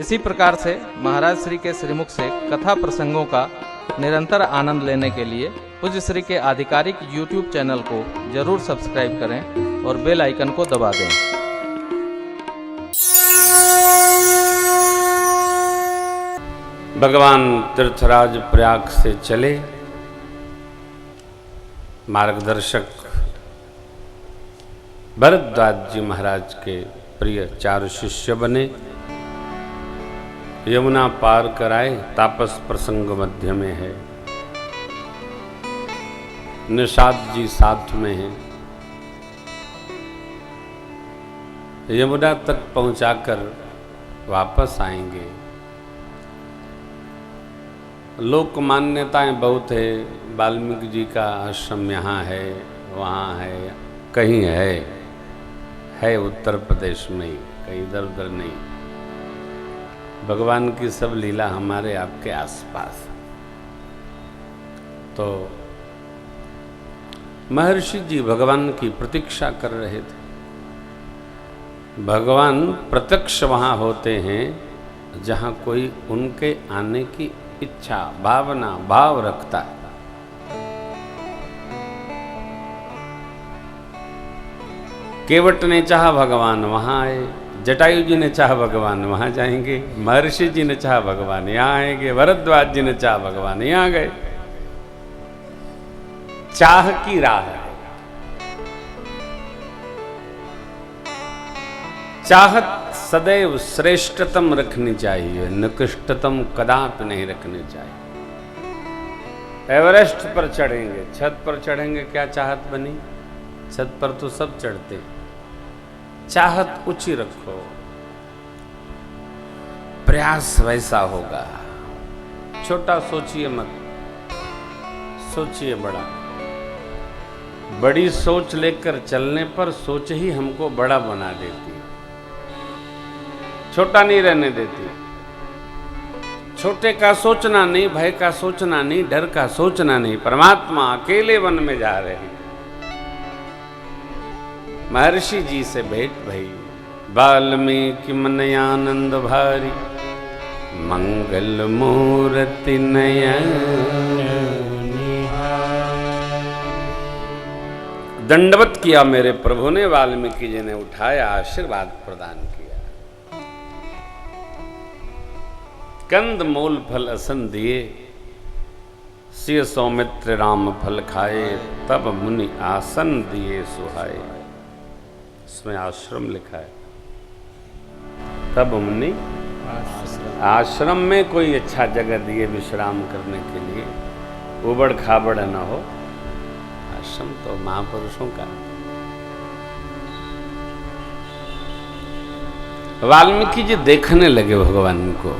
इसी प्रकार से महाराज श्री के श्रीमुख से कथा प्रसंगों का निरंतर आनंद लेने के लिए पूज्य श्री के आधिकारिक YouTube चैनल को जरूर सब्सक्राइब करें और बेल आइकन को दबा दें। भगवान तीर्थराज प्रयाग से चले, मार्गदर्शक भरद्वाज जी महाराज के प्रिय 4 शिष्य बने, यमुना पार कराए। तापस प्रसंग मध्य में है, निषाद जी साथ में हैं। यमुना तक पहुंचाकर वापस आएंगे। लोक मान्यताएं बहुत है, वाल्मीकि जी का आश्रम यहाँ है, वहाँ है, कहीं है उत्तर प्रदेश में ही, कहीं इधर उधर नहीं। भगवान की सब लीला हमारे आपके आसपास। तो महर्षि जी भगवान की प्रतीक्षा कर रहे थे। भगवान प्रत्यक्ष वहाँ होते हैं जहाँ कोई उनके आने की इच्छा, भावना, भाव रखता है। केवट ने चाहा भगवान वहाँ आए, जटायु जी ने चाहा भगवान वहाँ जाएंगे, महर्षि जी ने चाहा भगवान यहाँ आएंगे, भरद्वाज जी ने चाहा भगवान यहाँ गए। चाह की राह है। चाहत सदैव श्रेष्ठतम रखनी चाहिए, निकृष्टतम कदापि नहीं रखनी चाहिए। एवरेस्ट पर चढ़ेंगे, छत पर चढ़ेंगे, क्या चाहत बनी? छत पर तो सब चढ़ते। चाहत ऊंची रखो, प्रयास वैसा होगा। छोटा सोचिए मत, सोचिए बड़ा। बड़ी सोच लेकर चलने पर सोच ही हमको बड़ा बना देती है, छोटा नहीं रहने देती। छोटे का सोचना नहीं, भय का सोचना नहीं, डर का सोचना नहीं। परमात्मा अकेले वन में जा रहे हैं। महर्षि जी से भेंट भई, वाल्मीकि मन आनंद भारी, मंगल मूर्ति नयन। दंडवत किया मेरे प्रभु ने, वाल्मीकि जी ने उठाया, आशीर्वाद प्रदान किया। कंद मूल फल असन दिए, सिय सौमित्र राम फल खाए, तब मुनि आसन दिए सुहाए। इसमें आश्रम लिखा है, तब मुनि आश्रम में कोई अच्छा जगह दिए विश्राम करने के लिए, उबड़ खाबड़ न हो। आश्रम तो महापुरुषों का। वाल्मीकि जी देखने लगे भगवान को।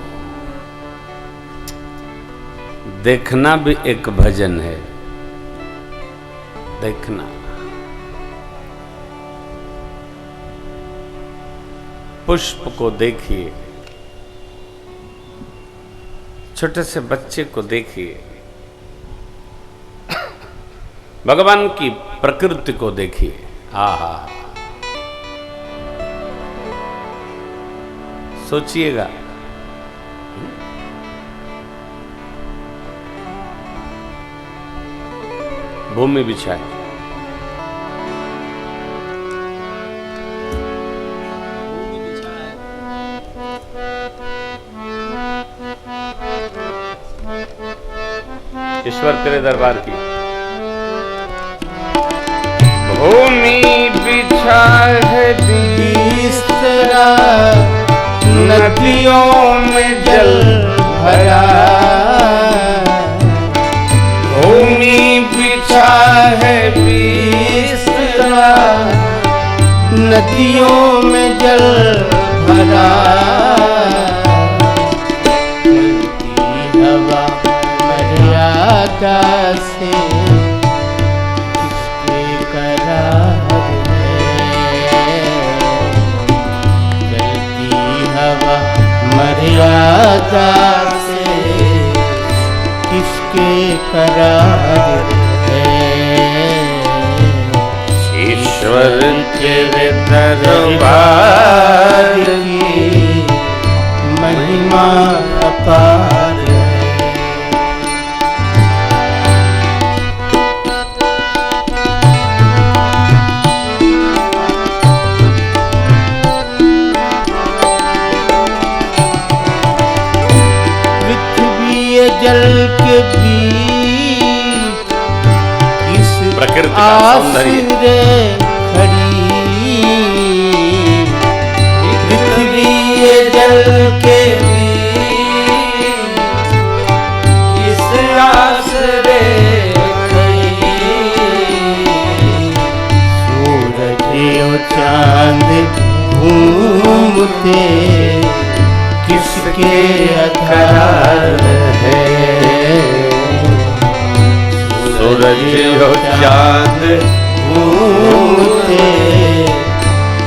देखना भी एक भजन है, देखना। पुष्प को देखिए, छोटे से बच्चे को देखिए, भगवान की प्रकृति को देखिए। आहा, सोचिएगा। भूमि बिछाए, ईश्वर तेरे दरबार की। भूमि बिछा है बिस्तरा, नदियों में जल भरा। भूमि बिछा है बिस्तरा, नदियों में जल भरा। हवा मर्यादा से किसके करार है, चलती हवा मर्यादा से किसके करार है। ईश्वर तेरे दरबार की महिमा अपार है। पृथ्वी जल के बीच इस प्रकृति का सौंदर्य खड़ी, पृथ्वी जल के बीच इस आसरे खड़ी, सूरज और चांद घूमते किसके आधार है। सूरज और चांद घूमते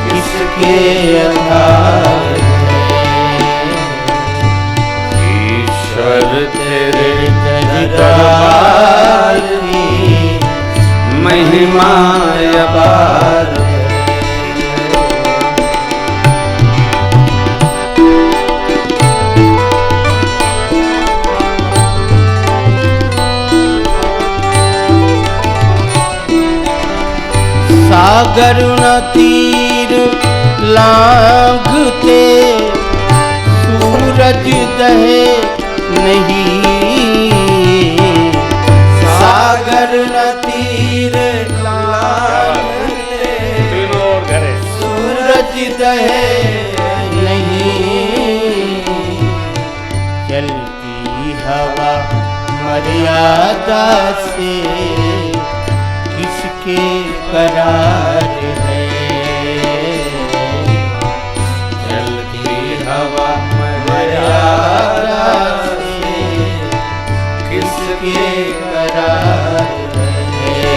किसके आधार है। ईश्वर तेरे दरबार की महिमा अपार है। सागर न तीर लांघते सूरज दहे नहीं, सागर न तीर लांघते सूरज दहे नहीं, चलती हवा मर्यादा से किसके करार है। चलती हवा मर्यादा से किसके करार है।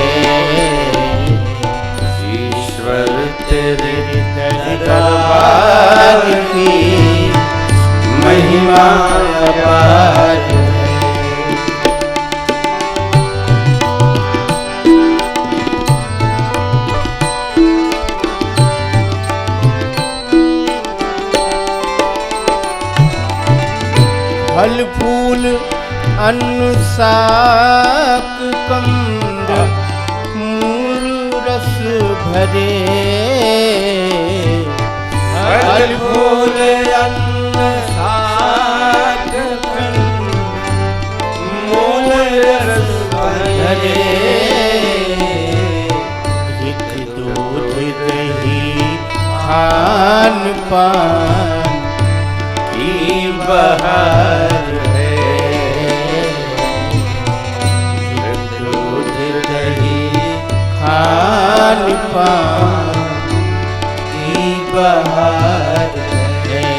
ईश्वर तेरे दरबार की महिमा अपार है। फल फूल अन्न शाक कंद मूल रस भरे, फल फूल अन्न शाक कंद मूल रस भरे, हित दूध दही खान पान की बहार है। दूध दही खान पान की बहार है।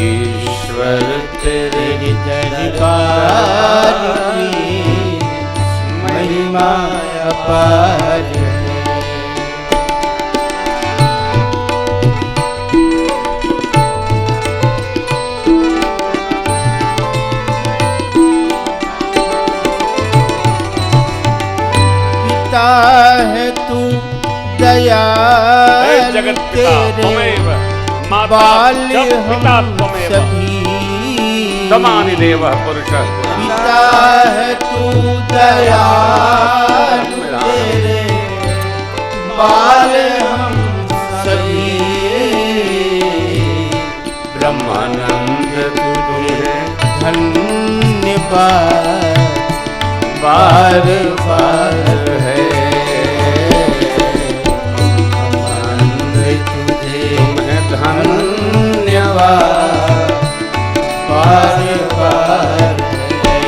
ईश्वर तेरे दरबार की महिमा अपार है। है तू दयाल जगत तेरे माता बाल पिता हम सभी, तमानि देव पुरुष पिता है तू दयाल तेरे बाल हम सभी, ब्रह्मानंद तुझे धन्यवाद बार बार है। धन्यवाद बार बार है।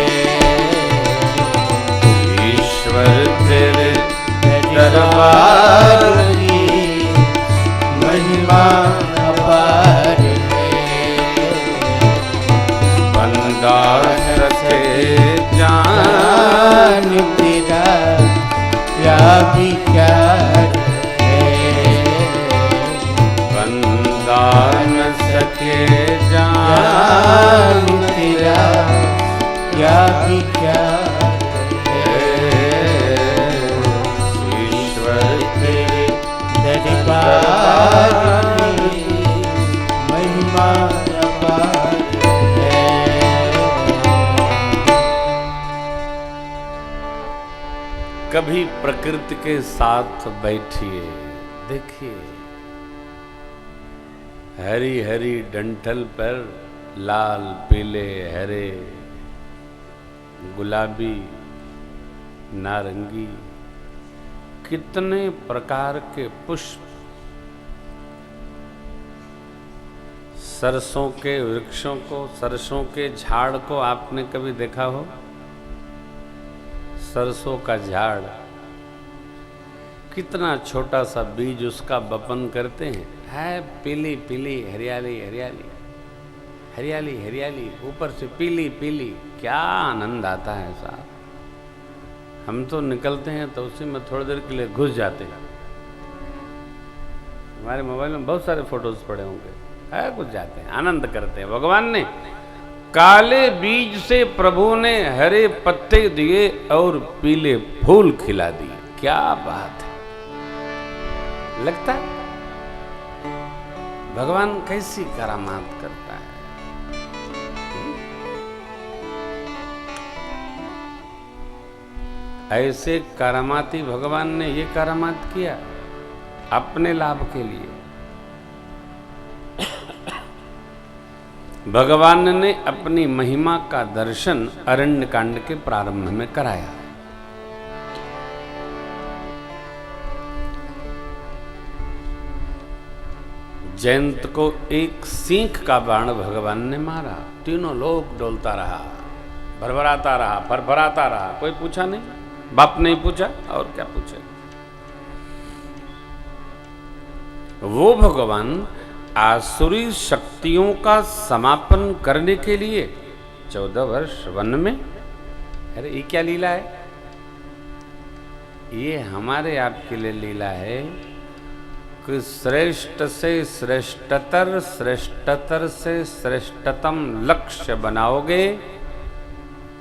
ईश्वर तेरे दरबार की महिमा अपार है। बंदा सके जान तेरा क्या विचार है। बंदा न सके जान तेरा क्या विचार है। ईश्वर तेरे दरबार की महिमा अपार है। कभी प्रकृति के साथ बैठिए, देखिए हरी हरी डंठल पर लाल पीले हरे गुलाबी नारंगी कितने प्रकार के पुष्प, सरसों के वृक्षों को, सरसों के झाड़ को आपने कभी देखा हो? सरसों का झाड़ कितना छोटा सा बीज उसका बपन करते हैं, है पीली पीली हरियाली हरियाली हरियाली हरियाली, ऊपर से पीली पीली, क्या आनंद आता है साहब। हम तो निकलते हैं तो उसी में थोड़ी देर के लिए घुस जाते हैं। हमारे मोबाइल में बहुत सारे फोटोज पड़े होंगे, है घुस जाते हैं, आनंद करते हैं। भगवान ने काले बीज से प्रभु ने हरे पत्ते दिए और पीले फूल खिला दिए, क्या बात है। लगता है भगवान कैसी करामात करता है। ऐसे करामाती भगवान ने ये करामात किया अपने लाभ के लिए। भगवान ने अपनी महिमा का दर्शन अरण्य कांड के प्रारंभ में कराया। जयंत को एक सींख का बाण भगवान ने मारा, तीनों लोग डोलता रहा, भरभराता रहा, फरफराता रहा, कोई पूछा नहीं, बाप नहीं पूछा और क्या पूछे। वो भगवान आसुरी शक्तियों का समापन करने के लिए 14 वर्ष वन में, अरे ये क्या लीला है, ये हमारे आपके लिए लीला है कि श्रेष्ठ से श्रेष्ठतर, श्रेष्ठतर से श्रेष्ठतम लक्ष्य बनाओगे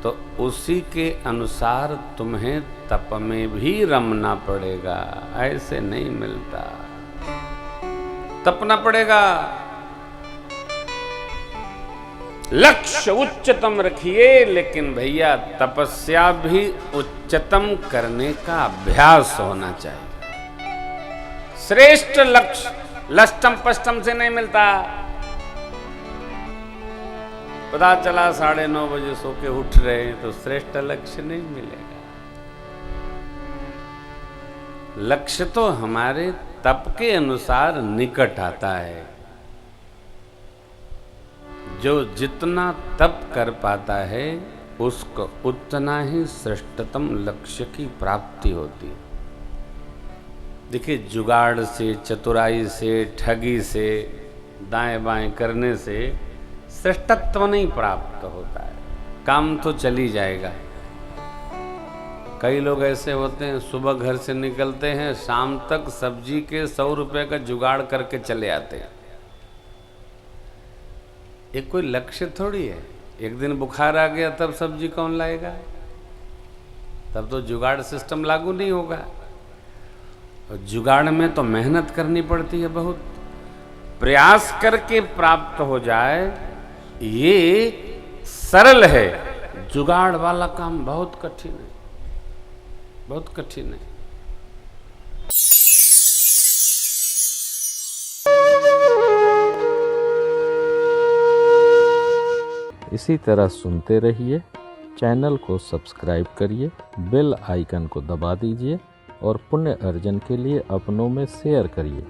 तो उसी के अनुसार तुम्हें तप में भी रमना पड़ेगा, ऐसे नहीं मिलता, तपना पड़ेगा। लक्ष्य उच्चतम रखिए, लेकिन भैया तपस्या भी उच्चतम करने का अभ्यास होना चाहिए। श्रेष्ठ लक्ष्य लष्टम पष्टम से नहीं मिलता। पता चला 9:30 बजे सो के उठ रहे हैं तो श्रेष्ठ लक्ष्य नहीं मिलेगा। लक्ष्य तो हमारे तप के अनुसार निकट आता है। जो जितना तप कर पाता है उसको उतना ही श्रेष्ठतम लक्ष्य की प्राप्ति होती है। देखिए, जुगाड़ से, चतुराई से, ठगी से, दाएं बाएं करने से श्रेष्ठत्व नहीं प्राप्त होता है, काम तो चली जाएगा। कई लोग ऐसे होते हैं, सुबह घर से निकलते हैं, शाम तक सब्जी के 100 रुपए का जुगाड़ करके चले आते हैं। ये कोई लक्ष्य थोड़ी है। एक दिन बुखार आ गया तब सब्जी कौन लाएगा? तब तो जुगाड़ सिस्टम लागू नहीं होगा। और जुगाड़ में तो मेहनत करनी पड़ती है, बहुत प्रयास करके प्राप्त हो जाए, ये सरल है। जुगाड़ वाला काम बहुत कठिन है, बहुत कठिन है। इसी तरह सुनते रहिए, चैनल को सब्सक्राइब करिए, बेल आइकन को दबा दीजिए और पुण्य अर्जन के लिए अपनों में शेयर करिए।